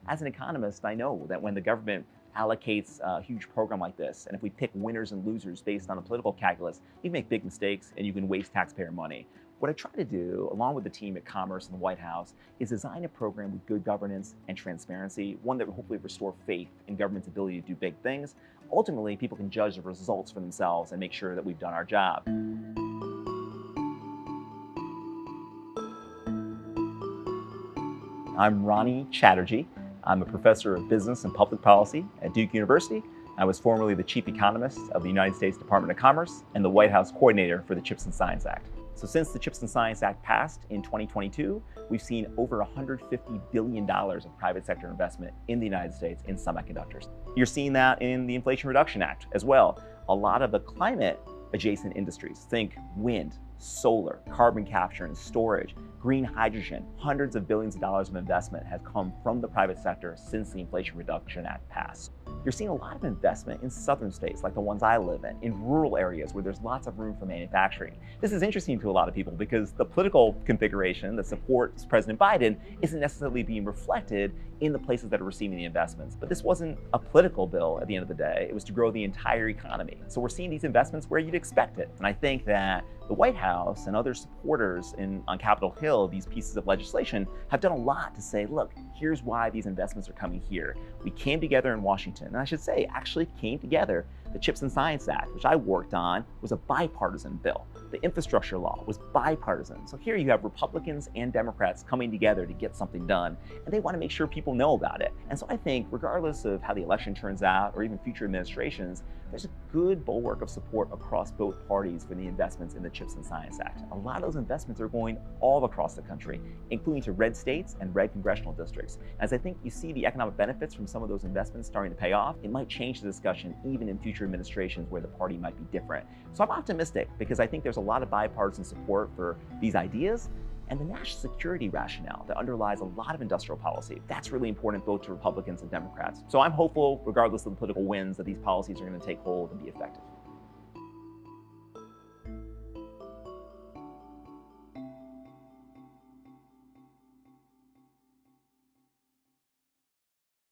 as an economist, I know that when the government allocates a huge program like this, and if we pick winners and losers based on a political calculus, you make big mistakes and you can waste taxpayer money. What I try to do, along with the team at Commerce and the White House, is design a program with good governance and transparency, one that will hopefully restore faith in government's ability to do big things. Ultimately, people can judge the results for themselves and make sure that we've done our job. I'm Ronnie Chatterji. I'm a professor of business and public policy at Duke University. I was formerly the chief economist of the United States Department of Commerce and the White House coordinator for the CHIPS and Science Act. So since the CHIPS and Science Act passed in 2022, we've seen over $150 billion of private sector investment in the United States in semiconductors. You're seeing that in the Inflation Reduction Act as well. A lot of the climate adjacent industries, think wind, solar, carbon capture and storage, green hydrogen, hundreds of billions of dollars of investment have come from the private sector since the Inflation Reduction Act passed. You're seeing a lot of investment in southern states like the ones I live in rural areas where there's lots of room for manufacturing. This is interesting to a lot of people because the political configuration that supports President Biden isn't necessarily being reflected in the places that are receiving the investments. But this wasn't a political bill at the end of the day. It was to grow the entire economy. So we're seeing these investments where you'd expect it. And I think that the White House and other supporters on Capitol Hill, these pieces of legislation, have done a lot to say, look, here's why these investments are coming here. We came together in Washington, and I should say, actually came together. The CHIPS and Science Act, which I worked on, was a bipartisan bill. The infrastructure law was bipartisan. So here you have Republicans and Democrats coming together to get something done, and they want to make sure people know about it. And so I think, regardless of how the election turns out, or even future administrations, there's a good bulwark of support across both parties for the investments in the CHIPS and Science Act. A lot of those investments are going all across the country, including to red states and red congressional districts. As I think you see the economic benefits from some of those investments starting to pay off, it might change the discussion even in future administrations where the party might be different. So I'm optimistic because I think there's a lot of bipartisan support for these ideas. And the national security rationale that underlies a lot of industrial policy, that's really important both to Republicans and Democrats. So I'm hopeful, regardless of the political winds, that these policies are going to take hold and be effective.